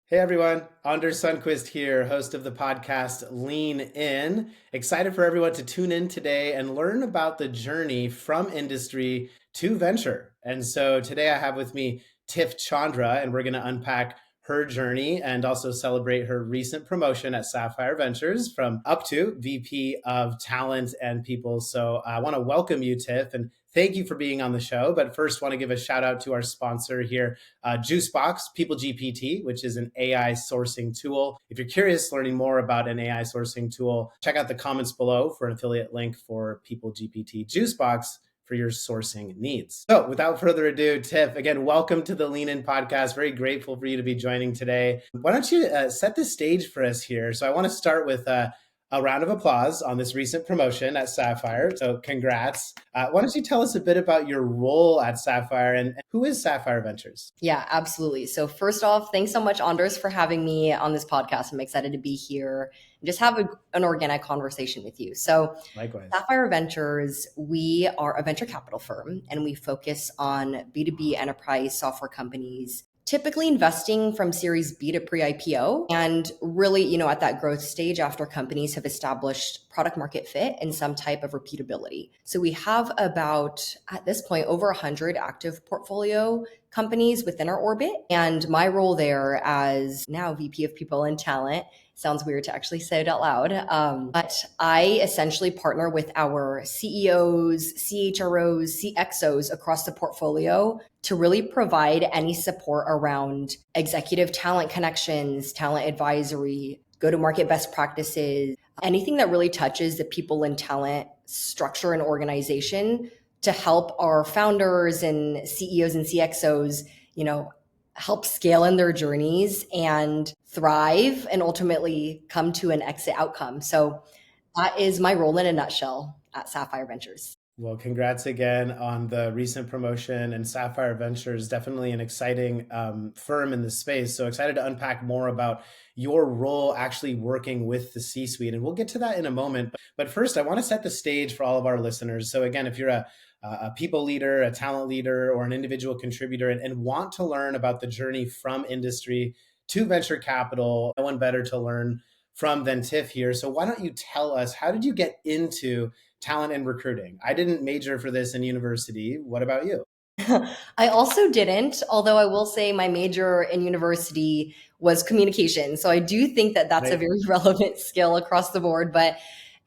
Hey everyone, Anders Sundquist here, host of the podcast Lean In. Excited for everyone to tune in today and learn about the journey from industry to venture. And so today I have with me Tiff Chandra, and we're going to unpack her journey and also celebrate her recent promotion at Sapphire Ventures from up to VP of Talent and People. So I want to welcome you, Tiff, and thank you for being on the show. But first, want to give a shout out to our sponsor here, Juicebox People GPT, which is an AI sourcing tool. If you're curious learning more about an AI sourcing tool, check out the comments below for an affiliate link for People GPT Juicebox for your sourcing needs. So without further ado, Tiff, again, welcome to the Lean In podcast. Very grateful for you to be joining today. Why don't you set the stage for us here? So I want to start with a round of applause on this recent promotion at Sapphire. So congrats. Why don't you tell us a bit about your role at Sapphire and who is Sapphire Ventures? Yeah, absolutely. So first off, thanks so much, Anders, for having me on this podcast. I'm excited to be here and just have an organic conversation with you. So Likewise. Sapphire Ventures, we are a venture capital firm and we focus on B2B enterprise software companies, typically investing from Series B to pre-IPO and really, at that growth stage after companies have established product market fit and some type of repeatability. So we have about, at this point, over 100 active portfolio companies within our orbit. And my role there as now VP of People and Talent, sounds weird to actually say it out loud, but I essentially partner with our CEOs, CHROs, CXOs across the portfolio to really provide any support around executive talent connections, talent advisory, go-to-market best practices, anything that really touches the people and talent structure and organization to help our founders and CEOs and CXOs, help scale in their journeys and thrive and ultimately come to an exit outcome. So that is my role in a nutshell at Sapphire Ventures. Well, congrats again on the recent promotion, and Sapphire Ventures, definitely an exciting firm in the space. So excited to unpack more about your role actually working with the C-suite. And we'll get to that in a moment. But first, I want to set the stage for all of our listeners. So again, if you're a people leader, a talent leader, or an individual contributor and want to learn about the journey from industry to venture capital, no one better to learn from than Tiff here. So why don't you tell us, how did you get into talent and recruiting? I didn't major for this in university. What about you? I also didn't, although I will say my major in university was communication. So I do think that that's a very relevant skill across the board. But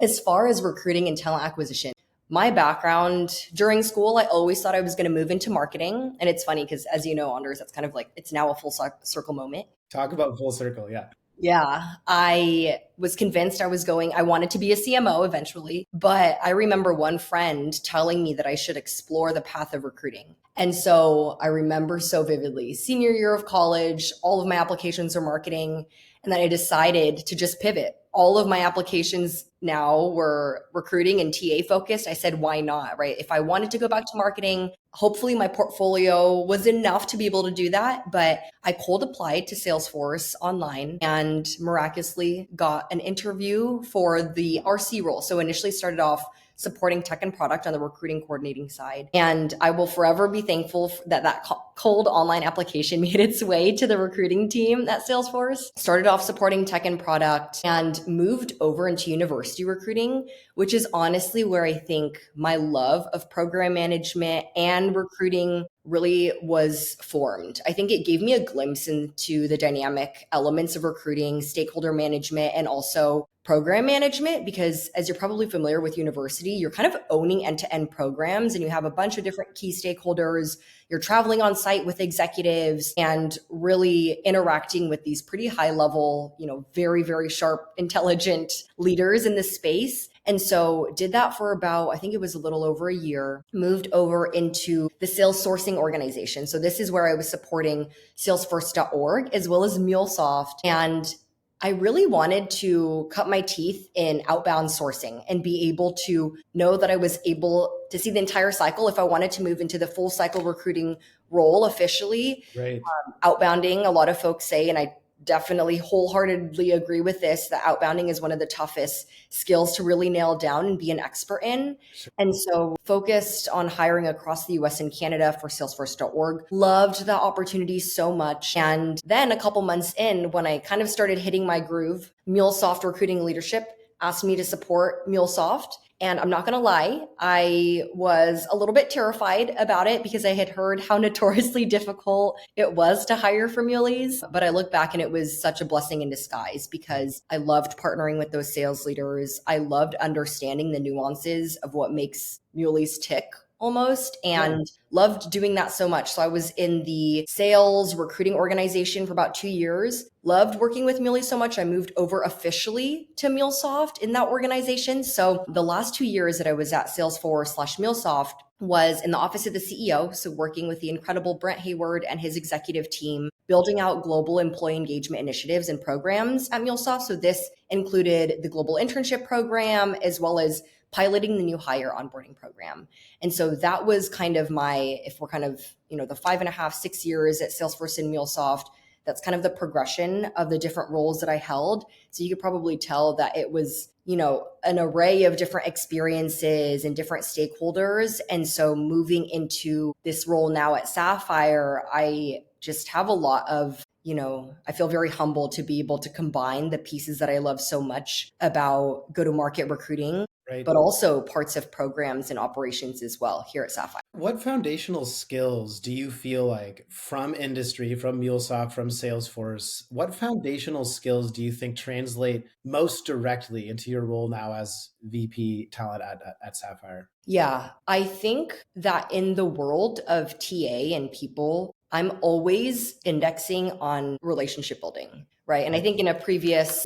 as far as recruiting and talent acquisition, my background during school, I always thought I was going to move into marketing. And it's funny because, as you know, Anders, that's kind of like, it's now a full circle moment. Talk about full circle. Yeah. Yeah, I was convinced I wanted to be a CMO eventually, but I remember one friend telling me that I should explore the path of recruiting. And so I remember so vividly, senior year of college, all of my applications are marketing, and then I decided to just pivot. All of my applications now were recruiting and TA focused. I said, why not, right? If I wanted to go back to marketing, hopefully my portfolio was enough to be able to do that. But I cold applied to Salesforce online and miraculously got an interview for the RC role. So initially started off supporting tech and product on the recruiting coordinating side. And I will forever be thankful that cold online application made its way to the recruiting team at Salesforce. Started off supporting tech and product and moved over into university recruiting, which is honestly where I think my love of program management and recruiting really was formed. I think it gave me a glimpse into the dynamic elements of recruiting, stakeholder management, and also program management, because as you're probably familiar with university, you're kind of owning end-to-end programs and you have a bunch of different key stakeholders. You're traveling on site with executives and really interacting with these pretty high level, very, very sharp, intelligent leaders in this space. And so did that for about, I think it was a little over a year, moved over into the sales sourcing organization. So this is where I was supporting Salesforce.org as well as MuleSoft. And I really wanted to cut my teeth in outbound sourcing and be able to know that I was able to see the entire cycle if I wanted to move into the full cycle recruiting role officially. Right. Outbounding, a lot of folks say, and I definitely wholeheartedly agree with this, that outbounding is one of the toughest skills to really nail down and be an expert in. Sure. And so focused on hiring across the US and Canada for salesforce.org. Loved the opportunity so much. And then a couple months in, when I kind of started hitting my groove, MuleSoft Recruiting Leadership asked me to support MuleSoft. And I'm not going to lie, I was a little bit terrified about it because I had heard how notoriously difficult it was to hire for muleys. But I look back and it was such a blessing in disguise because I loved partnering with those sales leaders. I loved understanding the nuances of what makes muleys tick almost, and loved doing that so much. So I was in the sales recruiting organization for about 2 years. Loved working with Muley so much. I moved over officially to MuleSoft in that organization. So the last 2 years that I was at Salesforce/MuleSoft was in the office of the CEO. So working with the incredible Brent Hayward and his executive team, building out global employee engagement initiatives and programs at MuleSoft. So this included the global internship program, as well as piloting the new hire onboarding program. And so that was kind of my, if we're kind of, the 5.5, 6 years at Salesforce and MuleSoft, that's kind of the progression of the different roles that I held. So you could probably tell that it was, an array of different experiences and different stakeholders. And so moving into this role now at Sapphire, I just have a lot of, I feel very humbled to be able to combine the pieces that I love so much about go-to-market recruiting, Right. but also parts of programs and operations as well here at Sapphire. What foundational skills do you feel like from industry, from MuleSoft, from Salesforce, what foundational skills do you think translate most directly into your role now as VP talent at Sapphire? Yeah, I think that in the world of TA and people, I'm always indexing on relationship building, right? And I think in a previous,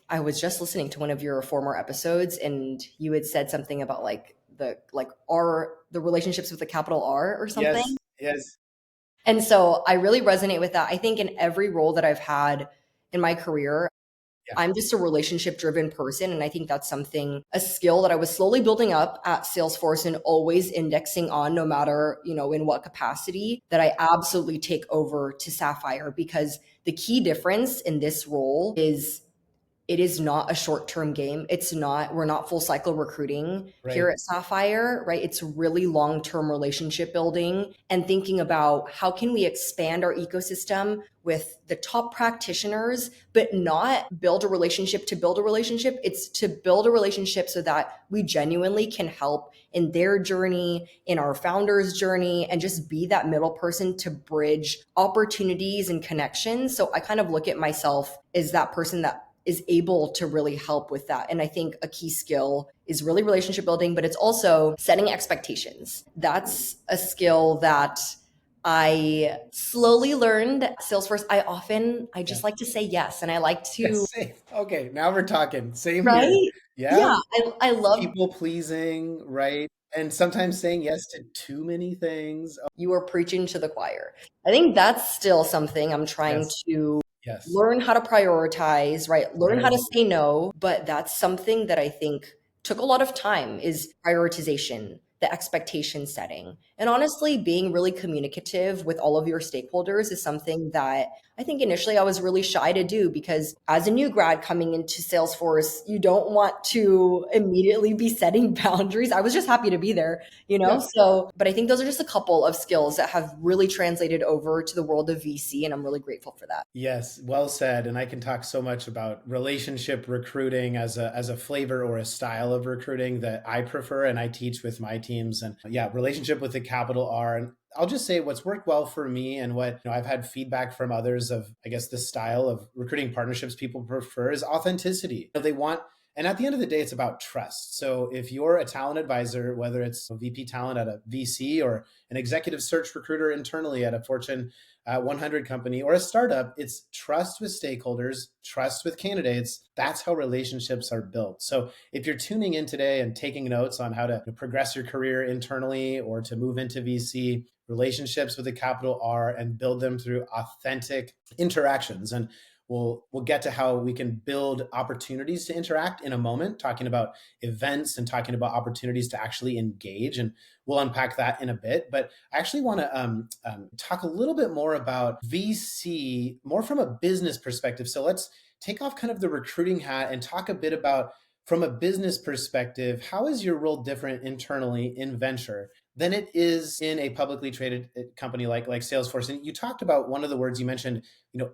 I was just listening to one of your former episodes, and you had said something about the relationships with a capital R or something. Yes. And so I really resonate with that. I think in every role that I've had in my career, I'm just a relationship driven person. And I think that's a skill that I was slowly building up at Salesforce and always indexing on, no matter, in what capacity, that I absolutely take over to Sapphire, because the key difference in this role is it is not a short-term game. We're not full cycle recruiting here at Sapphire, right? It's really long-term relationship building and thinking about how can we expand our ecosystem with the top practitioners, but not build a relationship to build a relationship. It's to build a relationship so that we genuinely can help in their journey, in our founders' journey, and just be that middle person to bridge opportunities and connections. So I kind of look at myself as that person that is able to really help with that. And I think a key skill is really relationship building, but it's also setting expectations. That's a skill that I slowly learned at Salesforce. I just like to say yes. And I like to, Okay, now we're talking. Same here. right? Yeah. I love People pleasing, right? And sometimes saying yes to too many things. you are preaching to the choir. I think that's still something I'm trying to Yes. learn how to prioritize, right? Learn how Right. to say no. But that's something that I think took a lot of time, is prioritization, the expectation setting. And honestly, being really communicative with all of your stakeholders is something that I think initially I was really shy to do, because as a new grad coming into Salesforce, you don't want to immediately be setting boundaries. I was just happy to be there, Yeah. So, but I think those are just a couple of skills that have really translated over to the world of VC. And I'm really grateful for that. Yes, well said. And I can talk so much about relationship recruiting as a flavor or a style of recruiting that I prefer and I teach with my teams. And yeah, relationship with a capital R. And I'll just say what's worked well for me and what I've had feedback from others of, I guess, the style of recruiting partnerships people prefer is authenticity. They want, and at the end of the day, it's about trust. So if you're a talent advisor, whether it's a VP talent at a VC or an executive search recruiter internally at a Fortune 100 company or a startup, it's trust with stakeholders, trust with candidates. That's how relationships are built. So if you're tuning in today and taking notes on how to progress your career internally or to move into VC, relationships with a capital R and build them through authentic interactions. And we'll get to how we can build opportunities to interact in a moment, talking about events and talking about opportunities to actually engage. And we'll unpack that in a bit. But I actually want to talk a little bit more about VC, more from a business perspective. So let's take off kind of the recruiting hat and talk a bit about, from a business perspective, how is your role different internally in venture than it is in a publicly traded company like Salesforce? And you talked about, one of the words you mentioned,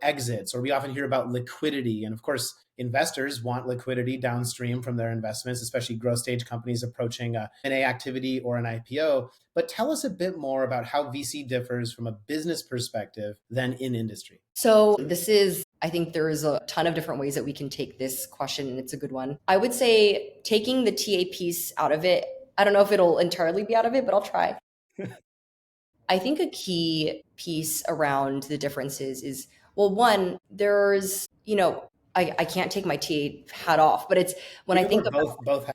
exits, or we often hear about liquidity. And of course, investors want liquidity downstream from their investments, especially growth stage companies approaching a M&A activity or an IPO. But tell us a bit more about how VC differs from a business perspective than in industry. So I think there's a ton of different ways that we can take this question, and it's a good one. I would say taking the TA piece out of it, I don't know if it'll entirely be out of it, but I'll try. I think a key piece around the differences is, well, one, there's, I can't take my TA hat off, but it's when You I can think wear about both.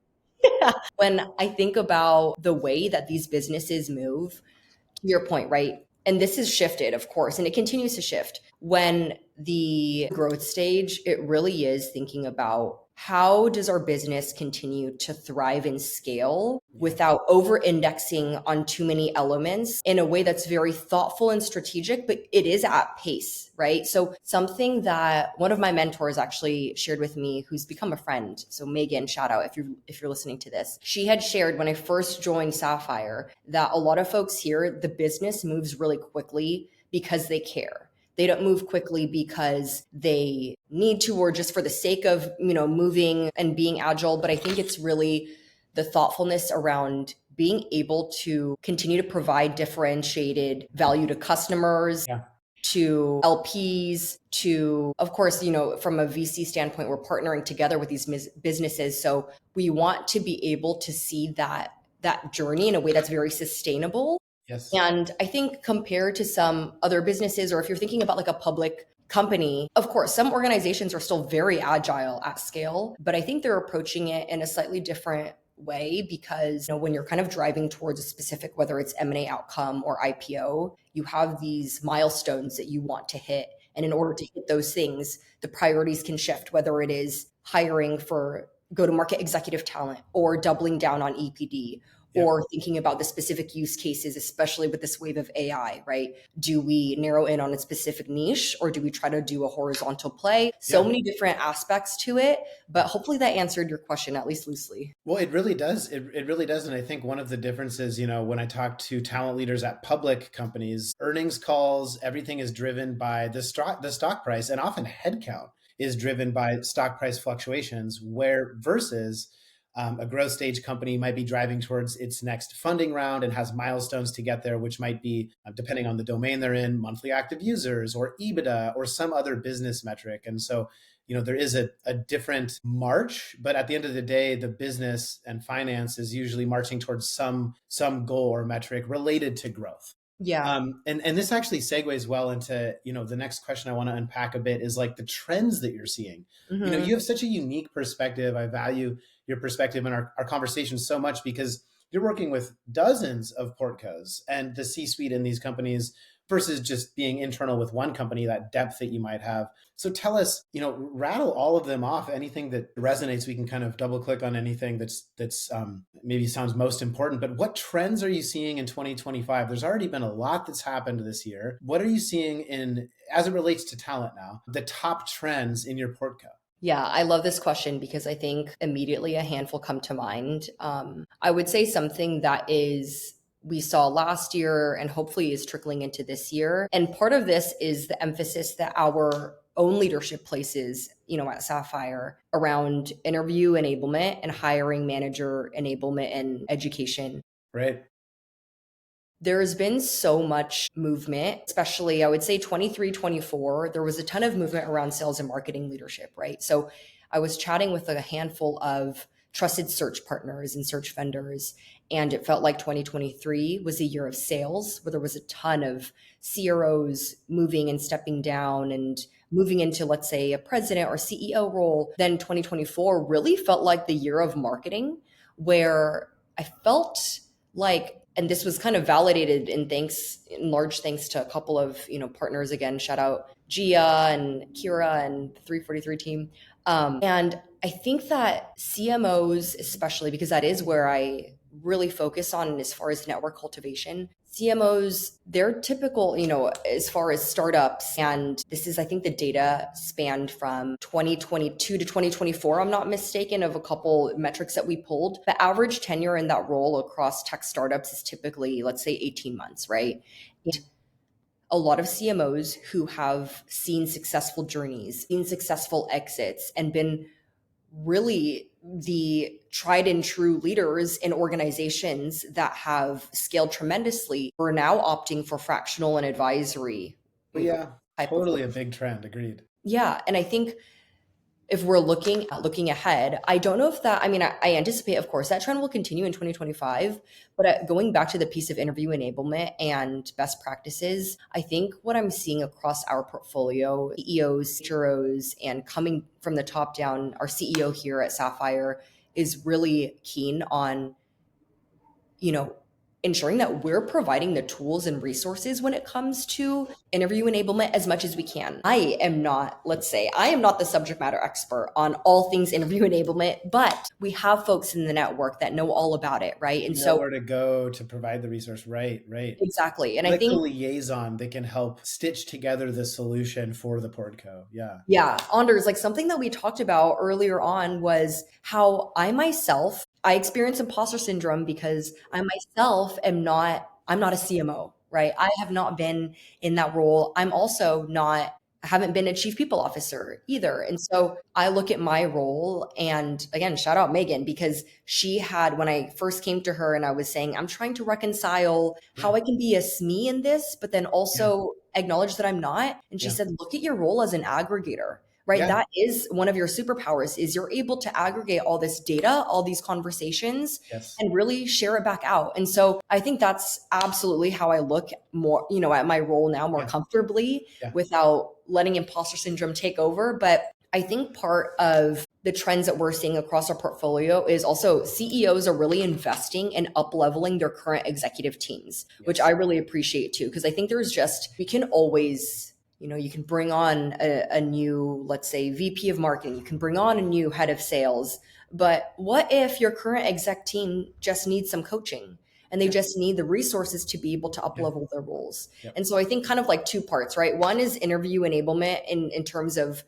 when I think about the way that these businesses move, to your point, right? And this has shifted, of course, and it continues to shift. When the growth stage, it really is thinking about, how does our business continue to thrive and scale without over indexing on too many elements in a way that's very thoughtful and strategic, but it is at pace, right? So something that one of my mentors actually shared with me, who's become a friend. So Megan, shout out if you're listening to this. She had shared when I first joined Sapphire that a lot of folks here, the business moves really quickly because they care. They don't move quickly because they need to, or just for the sake of, moving and being agile. But I think it's really the thoughtfulness around being able to continue to provide differentiated value to customers, Yeah. to LPs, to, of course, from a VC standpoint, we're partnering together with these businesses. So we want to be able to see that journey in a way that's very sustainable. Yes. And I think compared to some other businesses, or if you're thinking about like a public company, of course, some organizations are still very agile at scale, but I think they're approaching it in a slightly different way because when you're kind of driving towards a specific, whether it's M&A outcome or IPO, you have these milestones that you want to hit. And in order to hit those things, the priorities can shift, whether it is hiring for go-to-market executive talent or doubling down on EPD, or thinking about the specific use cases, especially with this wave of AI, right? Do we narrow in on a specific niche, or do we try to do a horizontal play? So many different aspects to it, but hopefully that answered your question, at least loosely. Well, it really does. It really does. And I think one of the differences, when I talk to talent leaders at public companies, earnings calls, everything is driven by the stock price, and often headcount is driven by stock price fluctuations, where versus a growth stage company might be driving towards its next funding round and has milestones to get there, which might be, depending on the domain they're in, monthly active users or EBITDA or some other business metric. And so, there is a different march, but at the end of the day, the business and finance is usually marching towards some goal or metric related to growth. Yeah. And this actually segues well into, the next question I want to unpack a bit is like the trends that you're seeing. Mm-hmm. You have such a unique perspective. I value your perspective in our conversation so much because you're working with dozens of portcos and the C-suite in these companies versus just being internal with one company, that depth that you might have. So tell us, rattle all of them off, anything that resonates. We can kind of double click on anything that's maybe sounds most important, but what trends are you seeing in 2025? There's already been a lot that's happened this year. What are you seeing as it relates to talent now, the top trends in your portco? Yeah, I love this question because I think immediately a handful come to mind. I would say something that we saw last year and hopefully is trickling into this year. And part of this is the emphasis that our own leadership places, at Sapphire around interview enablement and hiring manager enablement and education. Right. There's been so much movement, especially I would say 23, 24. There was a ton of movement around sales and marketing leadership, right? So I was chatting with a handful of trusted search partners and search vendors, and it felt like 2023 was a year of sales where there was a ton of CROs moving and stepping down and moving into, let's say, a president or CEO role. Then 2024 really felt like the year of marketing, where I felt like, And this was kind of validated in large thanks to a couple of, partners. Again, shout out Gia and Kira and the 343 team. And I think that CMOs, especially because that is where I really focus on as far as network cultivation, CMOs, they're typical, as far as startups. And this is, I think the data spanned from 2022 to 2024, I'm not mistaken, of a couple metrics that we pulled. The average tenure in that role across tech startups is typically, let's say, 18 months, right? And a lot of CMOs who have seen successful journeys, seen successful exits, and been really the tried and true leaders in organizations that have scaled tremendously are now opting for fractional and advisory But yeah, type of totally work. a big trend. Agreed. Yeah. And I think if we're looking ahead, I don't know if that, I mean, I anticipate, of course, that trend will continue in 2025. But going back to the piece of interview enablement and best practices, I think what I'm seeing across our portfolio, CEOs, CHROs, and coming from the top down, our CEO here at Sapphire is really keen on, you know, ensuring that we're providing the tools and resources when it comes to interview enablement as much as we can. I am not, let's say, I am not the subject matter expert on all things interview enablement, but we have folks in the network that know all about it, right? And You know so, where to go to provide the resource. Right, right. exactly. And I Like the think, liaison that can help stitch together the solution for the Portco. Yeah. yeah, Anders, like something that we talked about earlier on was how I experience imposter syndrome because I myself I'm not a CMO, right? I have not been in that role. I haven't been a chief people officer either. And so I look at my role, and again, shout out Megan, because when I first came to her and I was saying, I'm trying to reconcile Yeah. how I can be a SME in this, but then Yeah. also acknowledge that I'm not. And she Yeah. said, look at your role as an aggregator, right? Yeah. That is one of your superpowers, is you're able to aggregate all this data, all these conversations, Yes. and really share it back out. And so I think that's absolutely how I look more, at my role now, more Yeah. comfortably, Yeah. without letting imposter syndrome take over. But I think part of the trends that we're seeing across our portfolio is also CEOs are really investing in up leveling their current executive teams, which I Yes. really appreciate too. Because I think we can always, you can bring on a new, let's say, VP of marketing, you can bring on a new head of sales. But what if your current exec team just needs some coaching and they Yeah. just need the resources to be able to up Yeah. level their roles? Yeah. And so I think kind of like two parts, right? One is interview enablement in terms of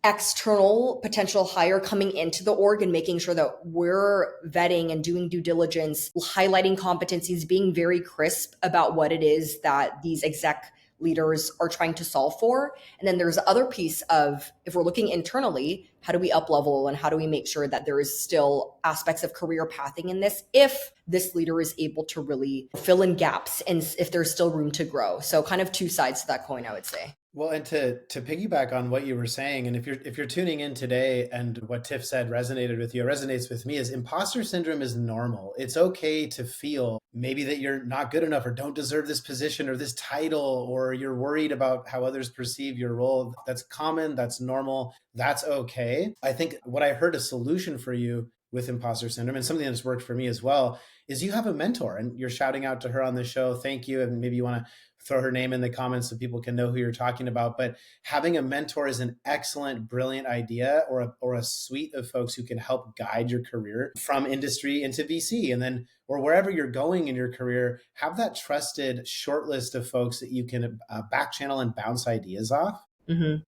external potential hire coming into the org and making sure that we're vetting and doing due diligence, highlighting competencies, being very crisp about what it is that these exec leaders are trying to solve for. And then there's the other piece of, if we're looking internally, how do we up level and how do we make sure that there is still aspects of career pathing in this, if this leader is able to really fill in gaps and if there's still room to grow. So kind of two sides to that coin, I would say. Well, and to piggyback on what you were saying, and if you're tuning in today and what Tiff said resonated with you, resonates with me, is imposter syndrome is normal. It's okay to feel maybe that you're not good enough or don't deserve this position or this title, or you're worried about how others perceive your role. That's common, that's normal, that's okay. I think what I heard a solution for you with imposter syndrome, and something that's worked for me as well, is you have a mentor and you're shouting out to her on the show. Thank you. And maybe you want to throw her name in the comments so people can know who you're talking about. But having a mentor is an excellent, brilliant idea, or a suite of folks who can help guide your career from industry into VC, and then, or wherever you're going in your career, have that trusted short list of folks that you can back channel and bounce ideas off. Mm-hmm.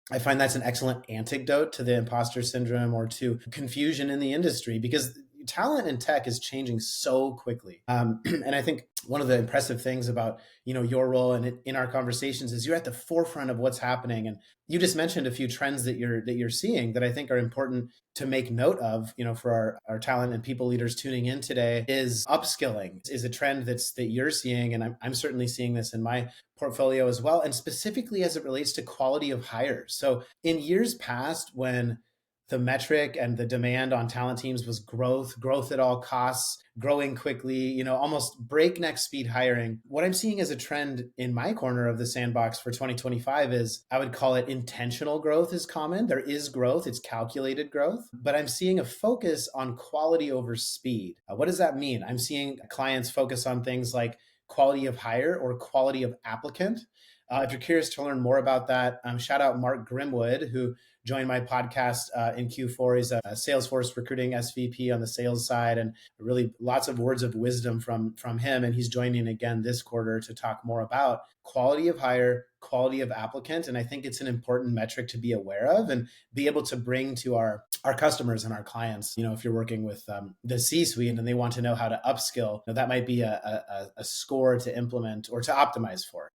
I find that's an excellent antidote to the imposter syndrome or to confusion in the industry, because talent in tech is changing so quickly. And I think one of the impressive things about your role and in our conversations is you're at the forefront of what's happening. And you just mentioned a few trends that you're seeing that I think are important to make note of. For our talent and people leaders tuning in today, is upskilling is a trend that you're seeing, and I'm certainly seeing this in my portfolio as well, and specifically as it relates to quality of hires. So in years past, when the metric and the demand on talent teams was growth at all costs, growing quickly, almost breakneck speed hiring. What I'm seeing as a trend in my corner of the sandbox for 2025 is, I would call it, intentional growth is common. There is growth, it's calculated growth, but I'm seeing a focus on quality over speed. What does that mean? I'm seeing clients focus on things like quality of hire or quality of applicant. If you're curious to learn more about that, shout out Mark Grimwood, who joined my podcast in Q4. He's a Salesforce recruiting SVP on the sales side, and really lots of words of wisdom from him. And he's joining again this quarter to talk more about quality of hire, quality of applicant. And I think it's an important metric to be aware of and be able to bring to our customers and our clients. If you're working with the C-suite and they want to know how to upskill, that might be a score to implement or to optimize for.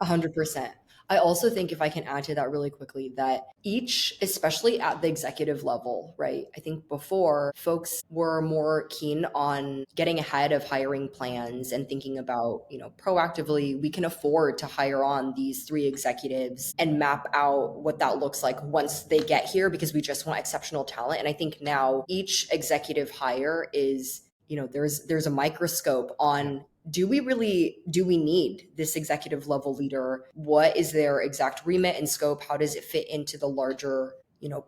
100%. I also think, if I can add to that really quickly, that each, especially at the executive level, right? I think before, folks were more keen on getting ahead of hiring plans and thinking about, proactively, we can afford to hire on these 3 executives and map out what that looks like once they get here, because we just want exceptional talent. And I think now each executive hire is, there's a microscope on, do we need this executive level leader? What is their exact remit and scope? How does it fit into the larger,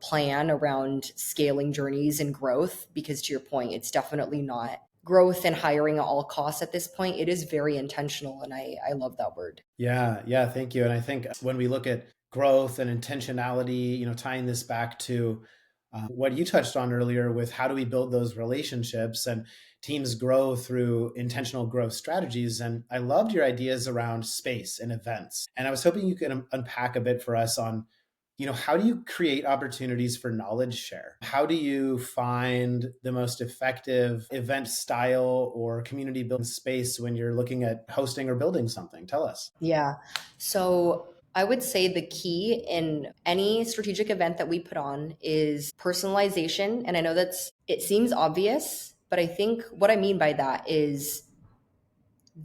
plan around scaling journeys and growth? Because to your point, it's definitely not growth and hiring at all costs at this point. It is very intentional. And I love that word. Yeah. Thank you. And I think when we look at growth and intentionality, tying this back to what you touched on earlier with how do we build those relationships, and teams grow through intentional growth strategies. And I loved your ideas around space and events. And I was hoping you could unpack a bit for us on, how do you create opportunities for knowledge share? How do you find the most effective event style or community building space when you're looking at hosting or building something? Tell us. Yeah. So I would say the key in any strategic event that we put on is personalization. And I know it seems obvious, but I think what I mean by that is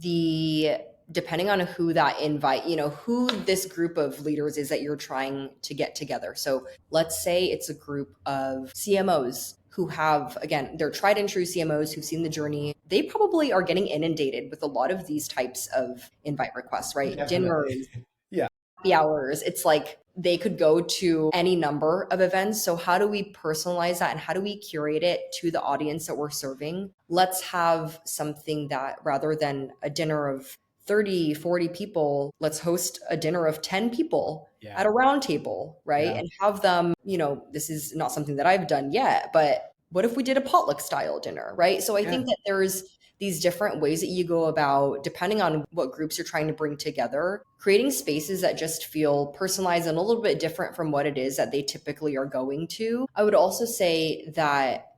depending on who that invite, who this group of leaders is that you're trying to get together. So let's say it's a group of CMOs who have, again, they're tried and true CMOs who've seen the journey. They probably are getting inundated with a lot of these types of invite requests, right? Definitely. Dinners, Yeah. happy hours. It's like they could go to any number of events. So how do we personalize that and how do we curate it to the audience that we're serving? Let's have something that, rather than a dinner of 30, 40 people, let's host a dinner of 10 people at a round table, right? Yeah. And have them, this is not something that I've done yet, but what if we did a potluck style dinner, right? So I think that there's these different ways that you go about, depending on what groups you're trying to bring together, creating spaces that just feel personalized and a little bit different from what it is that they typically are going to. I would also say that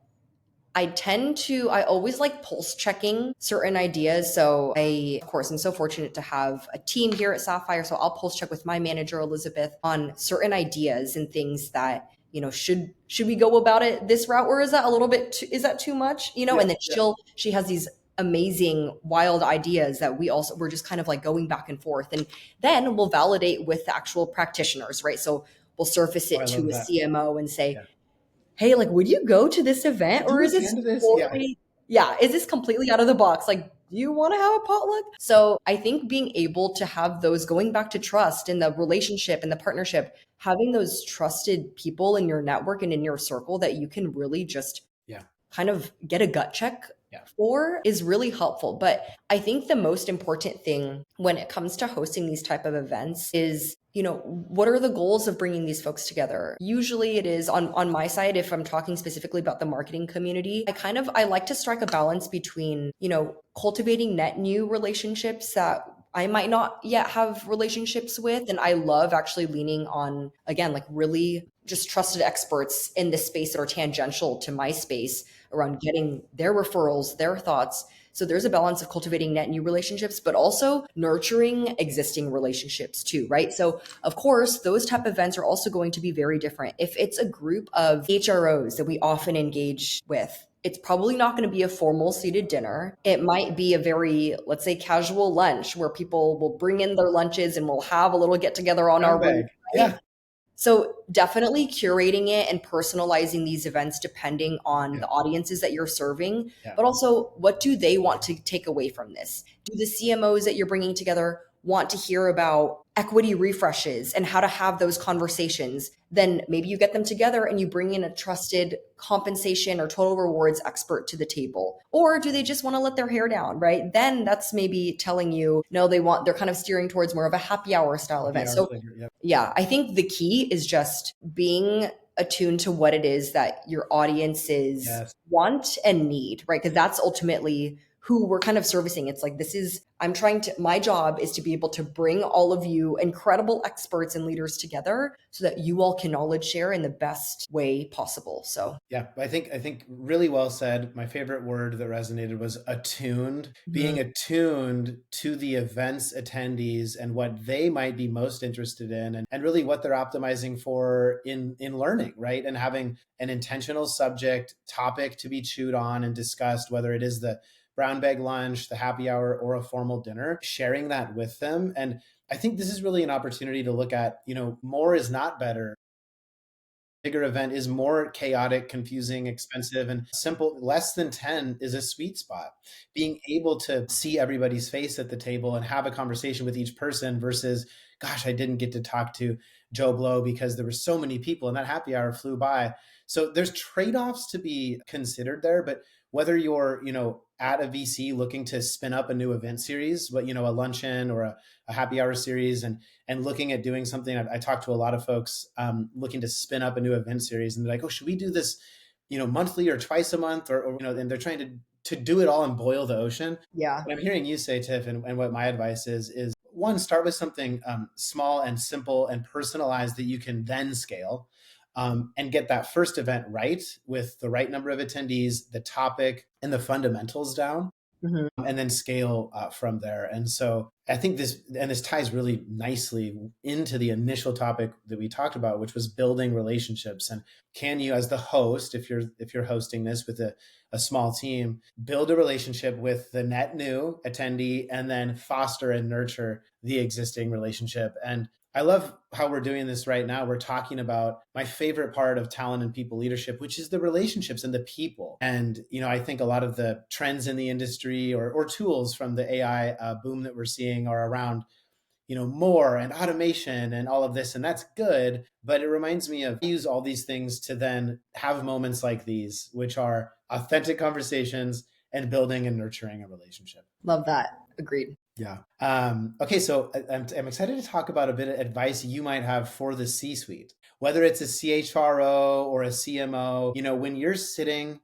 I always like pulse checking certain ideas. So of course, I'm so fortunate to have a team here at Sapphire. So I'll pulse check with my manager, Elizabeth, on certain ideas and things that, should we go about it this route, or is that a little bit, is that too much? And then she has these amazing wild ideas that we're just kind of like going back and forth. And then we'll validate with the actual practitioners, right? So we'll surface it to a CMO and say, hey, like, would you go to this event, or is this totally, is this completely out of the box? Like, do you want to have a potluck? So I think being able to have those, going back to trust in the relationship and the partnership, having those trusted people in your network and in your circle that you can really just kind of get a gut check for is really helpful. But I think the most important thing when it comes to hosting these type of events is, what are the goals of bringing these folks together? Usually it is on my side, if I'm talking specifically about the marketing community, I like to strike a balance between, cultivating net new relationships that I might not yet have relationships with. And I love actually leaning on, again, like really just trusted experts in this space that are tangential to my space around getting their referrals, their thoughts. So there's a balance of cultivating net new relationships, but also nurturing existing relationships too, right? So of course, those type of events are also going to be very different. If it's a group of CHROs that we often engage with, it's probably not going to be a formal seated dinner. It might be a very, let's say, casual lunch where people will bring in their lunches and we'll have a little get together on our way. Yeah. So definitely curating it and personalizing these events depending on Yeah. the audiences that you're serving, Yeah. but also what do they want to take away from this? Do the CMOs that you're bringing together want to hear about equity refreshes and how to have those conversations? Then maybe you get them together and you bring in a trusted compensation or total rewards expert to the table. Or do they just want to let their hair down, right? Then that's maybe telling you, no, they're kind of steering towards more of a happy hour style Happy event. hour So flavor. Yep. yeah, I think the key is just being attuned to what it is that your audiences Yes. want and need, right? Because that's ultimately who we're kind of servicing. It's like, my job is to be able to bring all of you incredible experts and leaders together so that you all can knowledge share in the best way possible. So, Yeah, I think really well said. My favorite word that resonated was attuned. Being attuned to the events attendees and what they might be most interested in, and really what they're optimizing for in learning, right? And having an intentional subject topic to be chewed on and discussed, whether it is the brown bag lunch, the happy hour, or a formal dinner, sharing that with them. And I think this is really an opportunity to look at, more is not better. Bigger event is more chaotic, confusing, expensive, and simple. Less than 10 is a sweet spot. Being able to see everybody's face at the table and have a conversation with each person versus, gosh, I didn't get to talk to Joe Blow because there were so many people and that happy hour flew by. So there's trade-offs to be considered there, but whether you're, at a VC looking to spin up a new event series, but a luncheon or a happy hour series, and looking at doing something. I talked to a lot of folks looking to spin up a new event series, and they're like, "Oh, should we do this, monthly or twice a month, or and they're trying to do it all and boil the ocean." yeah. What I'm hearing you say, Tiff, and what my advice is one, start with something small and simple and personalized that you can then scale. And get that first event right with the right number of attendees, the topic, and the fundamentals down, Mhm. and then scale from there. And so I think this ties really nicely into the initial topic that we talked about, which was building relationships. And can you, as the host, if you're hosting this with a small team, build a relationship with the net new attendee and then foster and nurture the existing relationship? And I love how we're doing this right now. We're talking about my favorite part of talent and people leadership, which is the relationships and the people. And, I think a lot of the trends in the industry or tools from the AI boom that we're seeing are around, more and automation and all of this. And that's good. But it reminds me of use all these things to then have moments like these, which are authentic conversations and building and nurturing a relationship. Love that. Agreed. Yeah. Okay. So I'm excited to talk about a bit of advice you might have for the C-suite, whether it's a CHRO or a CMO. When you're sitting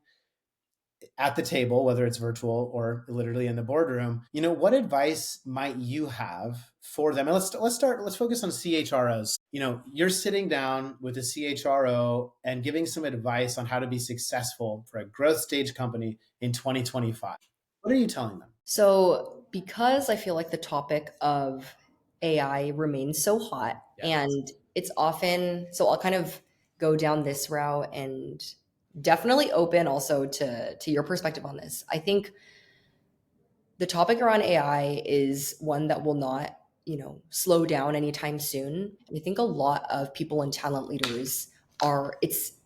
at the table, whether it's virtual or literally in the boardroom, what advice might you have for them? And let's focus on CHROs. You're sitting down with a CHRO and giving some advice on how to be successful for a growth stage company in 2025. What are you telling them? So, because I feel like the topic of AI remains so hot Yes. and it's often, so I'll kind of go down this route and definitely open also to your perspective on this. I think the topic around AI is one that will not, slow down anytime soon. And I think a lot of people and talent leaders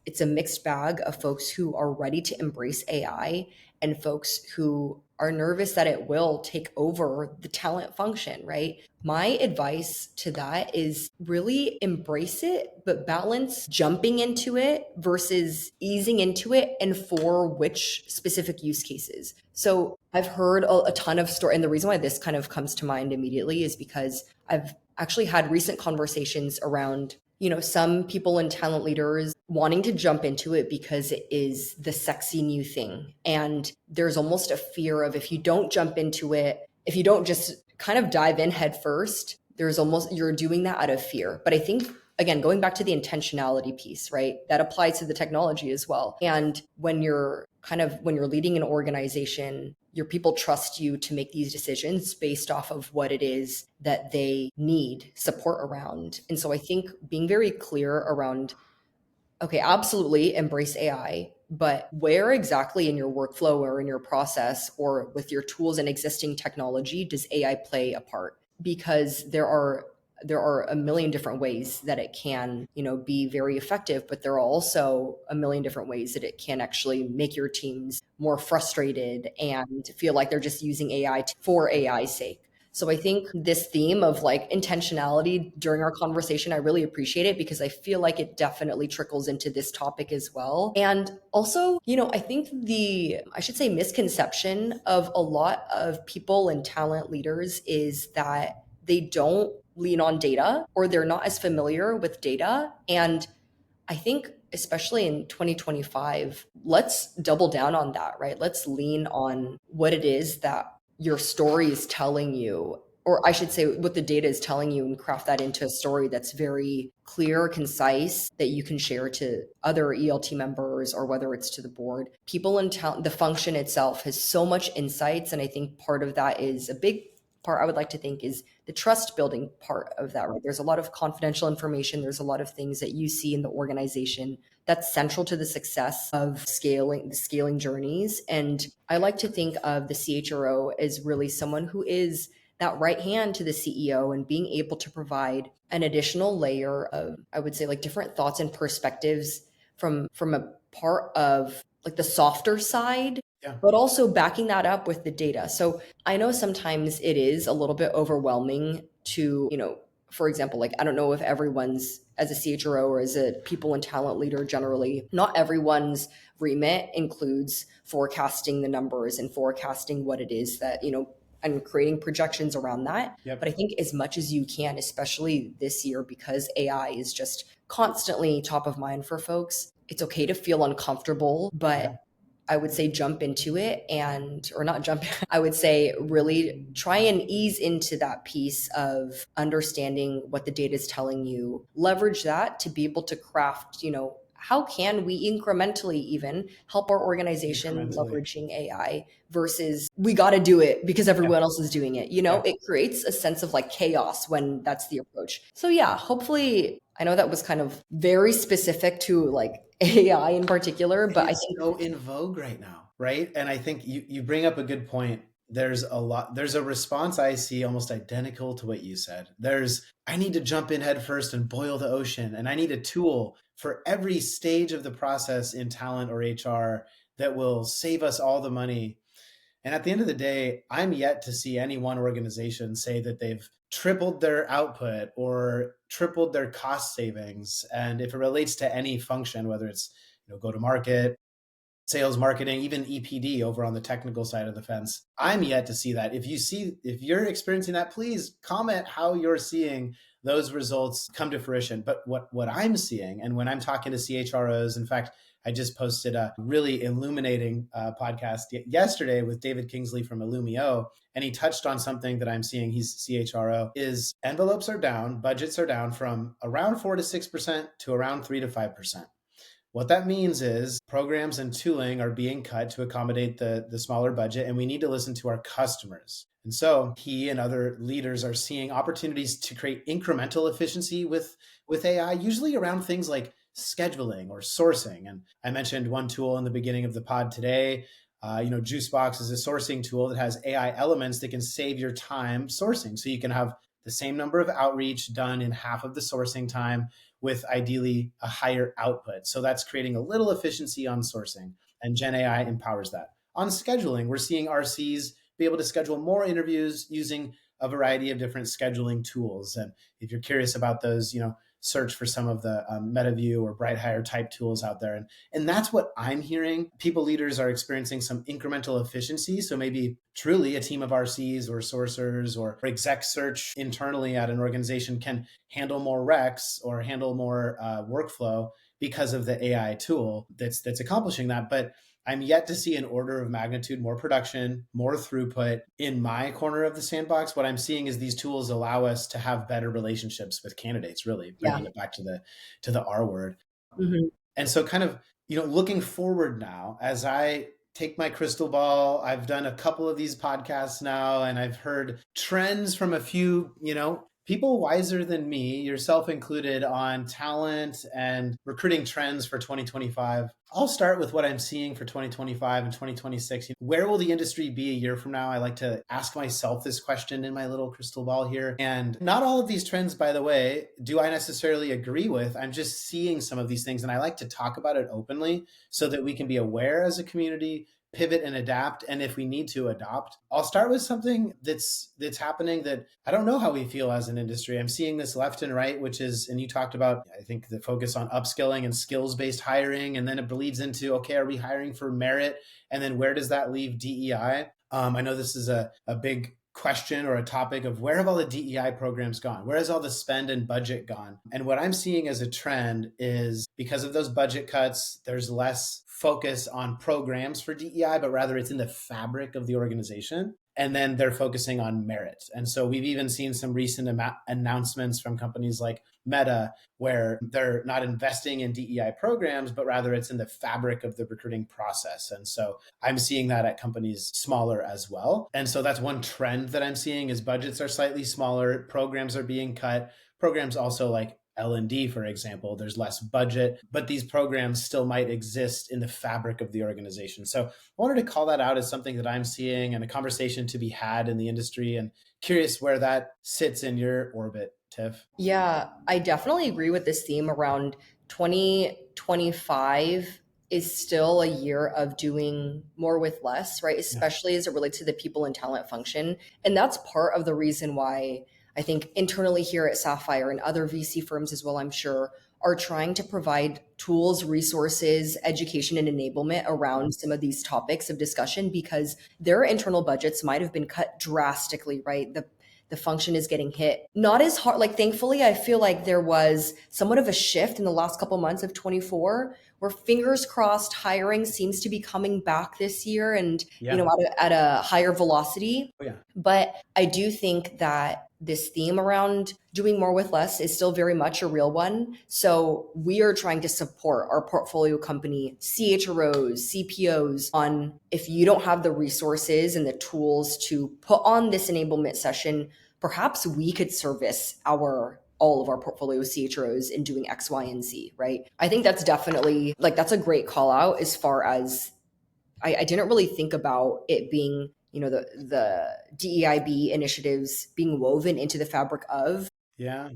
it's a mixed bag of folks who are ready to embrace AI and folks who are nervous that it will take over the talent function, right? My advice to that is really embrace it, but balance jumping into it versus easing into it and for which specific use cases. So I've heard a ton of story, and the reason why this kind of comes to mind immediately is because I've actually had recent conversations around, some people and talent leaders wanting to jump into it because it is the sexy new thing. And there's almost a fear of if you don't jump into it, if you don't just kind of dive in head first, you're doing that out of fear. But I think again, going back to the intentionality piece, right? That applies to the technology as well. And when you're leading an organization, your people trust you to make these decisions based off of what it is that they need support around. And so I think being very clear around, okay, absolutely embrace AI, but where exactly in your workflow or in your process or with your tools and existing technology does AI play a part? Because there are there are a million different ways that it can, be very effective, but there are also a million different ways that it can actually make your teams more frustrated and feel like they're just using AI for AI's sake. So I think this theme of like intentionality during our conversation, I really appreciate it because I feel like it definitely trickles into this topic as well. And also, I think I should say misconception of a lot of people and talent leaders is that they don't lean on data or they're not as familiar with data. And I think, especially in 2025, let's double down on that, right? Let's lean on what it is that your story is telling you, or I should say, what the data is telling you, and craft that into a story that's very clear, concise, that you can share to other ELT members or whether it's to the board. People in town, the function itself has so much insights. And I think part of that is a big part I would like to think is the trust building part of that, right? There's a lot of confidential information. There's a lot of things that you see in the organization that's central to the success of the scaling journeys. And I like to think of the CHRO as really someone who is that right hand to the CEO and being able to provide an additional layer of, I would say, like different thoughts and perspectives from a part of like the softer side, Yeah. but also backing that up with the data. So I know sometimes it is a little bit overwhelming to, for example, like I don't know if everyone's as a CHRO or as a people and talent leader generally, not everyone's remit includes forecasting the numbers and forecasting what it is that, and creating projections around that. Yep. But I think as much as you can, especially this year, because AI is just constantly top of mind for folks, it's okay to feel uncomfortable, but I would say jump into it or not jump. I would say really try and ease into that piece of understanding what the data is telling you. Leverage that to be able to craft, how can we incrementally even help our organization leveraging AI versus we got to do it because everyone else is doing it. It creates a sense of like chaos when that's the approach. So yeah, hopefully I know that was kind of very specific to like AI in particular, but it's so in vogue right now, right? And I think you bring up a good point. There's a response I see almost identical to what you said. I need to jump in head first and boil the ocean, and I need a tool for every stage of the process in talent or HR that will save us all the money. And at the end of the day, I'm yet to see any one organization say that they've tripled their output or tripled their cost savings. And if it relates to any function, whether it's go to market, sales, marketing, even EPD over on the technical side of the fence, I'm yet to see that. If you're experiencing that, please comment how you're seeing those results come to fruition. But what I'm seeing, and when I'm talking to CHROs, in fact, I just posted a really illuminating podcast yesterday with David Kingsley from Illumio, and he touched on something that I'm seeing. He's CHRO. Is envelopes are down, budgets are down from around 4 to 6% to around 3 to 5%. What that means is programs and tooling are being cut to accommodate the smaller budget, and we need to listen to our customers. And so he and other leaders are seeing opportunities to create incremental efficiency with AI, usually around things like scheduling or sourcing. And I mentioned one tool in the beginning of the pod today. Juicebox is a sourcing tool that has AI elements that can save your time sourcing. So you can have the same number of outreach done in half of the sourcing time with ideally a higher output. So that's creating a little efficiency on sourcing, and Gen AI empowers that. On scheduling, we're seeing RCs be able to schedule more interviews using a variety of different scheduling tools. And if you're curious about those, search for some of the MetaView or BrightHire type tools out there. And that's what I'm hearing. People leaders are experiencing some incremental efficiency. So maybe truly a team of RCs or sourcers or exec search internally at an organization can handle more recs or handle more workflow because of the AI tool that's accomplishing that. But I'm yet to see an order of magnitude more production, more throughput in my corner of the sandbox. What I'm seeing is these tools allow us to have better relationships with candidates, really bringing it back to the R word. Mm-hmm. And so kind of, looking forward now, as I take my crystal ball, I've done a couple of these podcasts now, and I've heard trends from a few, people wiser than me, yourself included, on talent and recruiting trends for 2025. I'll start with what I'm seeing for 2025 and 2026. Where will the industry be a year from now? I like to ask myself this question in my little crystal ball here. And not all of these trends, by the way, do I necessarily agree with. I'm just seeing some of these things, and I like to talk about it openly so that we can be aware as a community, pivot and adapt, and if we need to, adopt. I'll start with something that's happening that I don't know how we feel as an industry. I'm seeing this left and right, which is, and you talked about, I think, the focus on upskilling and skills-based hiring, and then it bleeds into, okay, are we hiring for merit, and then where does that leave DEI? I know this is a big question or a topic of where have all the DEI programs gone? Where has all the spend and budget gone? And what I'm seeing as a trend is, because of those budget cuts, there's less focus on programs for DEI, but rather it's in the fabric of the organization. And then they're focusing on merit. And so we've even seen some recent announcements from companies like Meta, where they're not investing in DEI programs, but rather it's in the fabric of the recruiting process. And so I'm seeing that at companies smaller as well. And so that's one trend that I'm seeing, is budgets are slightly smaller, programs are being cut. Programs also like L&D, for example, there's less budget, but these programs still might exist in the fabric of the organization. So I wanted to call that out as something that I'm seeing and a conversation to be had in the industry, and curious where that sits in your orbit, Tiff. Yeah, I definitely agree with this theme around 2025 is still a year of doing more with less, right? Especially as it relates to the people and talent function. And that's part of the reason why I think internally here at Sapphire and other VC firms as well, I'm sure, are trying to provide tools, resources, education, and enablement around some of these topics of discussion, because their internal budgets might have been cut drastically, right? The function is getting hit. Not as hard, like thankfully, I feel like there was somewhat of a shift in the last couple months of 24, where fingers crossed hiring seems to be coming back this year, and Yeah. at a higher velocity. Oh, yeah. But I do think that this theme around doing more with less is still very much a real one. So we are trying to support our portfolio company, CHROs, CPOs, on, if you don't have the resources and the tools to put on this enablement session, perhaps we could service all of our portfolio CHROs in doing X, Y, and Z, right? I think that's definitely, like, that's a great call out, as far as I didn't really think about it being, the DEIB initiatives being woven into the fabric of. Yeah.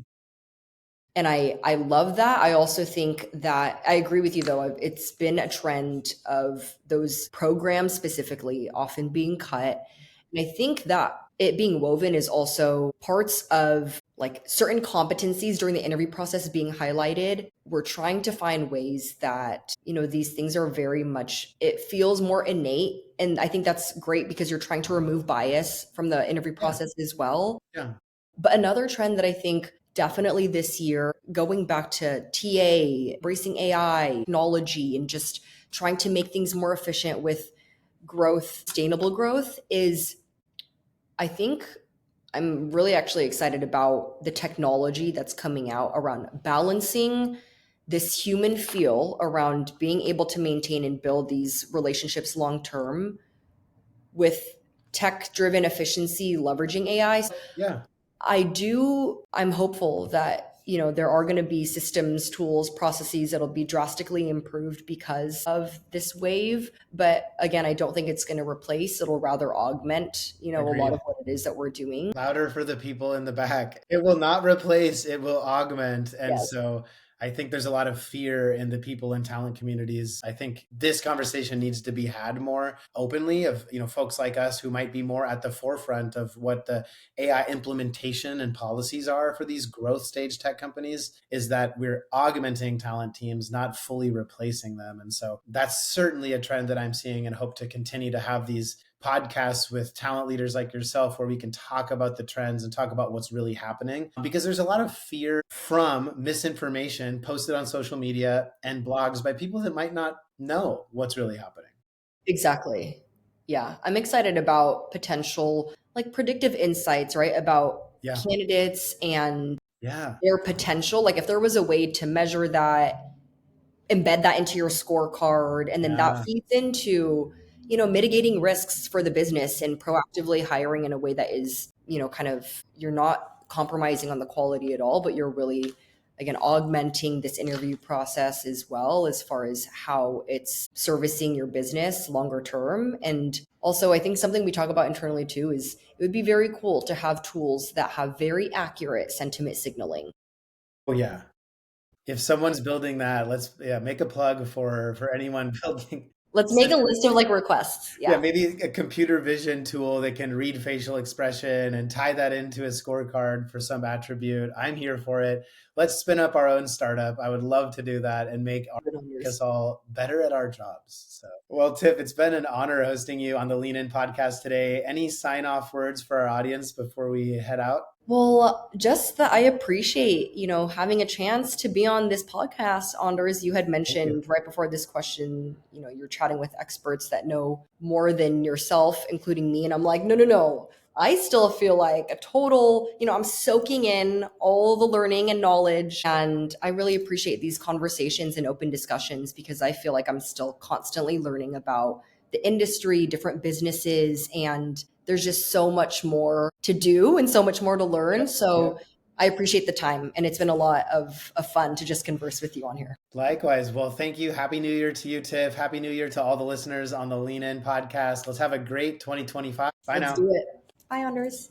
And I love that. I also think that I agree with you, though. It's been a trend of those programs specifically often being cut. And I think that it being woven is also parts of, like, certain competencies during the interview process being highlighted. We're trying to find ways that, these things are very much, it feels more innate. And I think that's great, because you're trying to remove bias from the interview process as well. Yeah. But another trend that I think definitely this year, going back to TA, embracing AI, technology, and just trying to make things more efficient with growth, sustainable growth, is, I think I'm really actually excited about the technology that's coming out around balancing this human feel around being able to maintain and build these relationships long term with tech driven efficiency, leveraging AI. Yeah. I'm hopeful that, there are going to be systems, tools, processes that'll be drastically improved because of this wave. But again, I don't think it's going to replace, it'll rather augment, a lot of what it is that we're doing. Louder for the people in the back. It will not replace, it will augment. And Yes. so I think there's a lot of fear in the people and talent communities. I think this conversation needs to be had more openly, of, folks like us who might be more at the forefront of what the AI implementation and policies are for these growth stage tech companies, is that we're augmenting talent teams, not fully replacing them. And so that's certainly a trend that I'm seeing, and hope to continue to have these podcasts with talent leaders like yourself, where we can talk about the trends and talk about what's really happening, because there's a lot of fear from misinformation posted on social media and blogs by people that might not know what's really happening. Exactly. Yeah. I'm excited about potential, like, predictive insights, right? About Yeah. candidates and Yeah. their potential. Like, if there was a way to measure that, embed that into your scorecard, and then that Yeah. feeds into, mitigating risks for the business and proactively hiring in a way that is, kind of, you're not compromising on the quality at all, but you're really, again, augmenting this interview process as well as far as how it's servicing your business longer term. And also, I think something we talk about internally too is it would be very cool to have tools that have very accurate sentiment signaling. Oh yeah. If someone's building that, let's make a plug for anyone building. Let's make a list of like requests. Yeah, Yeah. maybe a computer vision tool that can read facial expression and tie that into a scorecard for some attribute. I'm here for it. Let's spin up our own startup. I would love to do that and make us all better at our jobs. So, well, Tiff, it's been an honor hosting you on the Lean In podcast today. Any sign off words for our audience before we head out? Well, just that I appreciate, having a chance to be on this podcast, Anders. You had mentioned right before this question, you're chatting with experts that know more than yourself, including me. And I'm like, no, no, no. I still feel like a total, I'm soaking in all the learning and knowledge. And I really appreciate these conversations and open discussions because I feel like I'm still constantly learning about the industry, different businesses, and there's just so much more to do and so much more to learn. So I appreciate the time, and it's been a lot of fun to just converse with you on here. Likewise. Well, thank you. Happy New Year to you, Tiff. Happy New Year to all the listeners on the Lean In podcast. Let's have a great 2025. Bye now. Let's do it. Bye, Anders.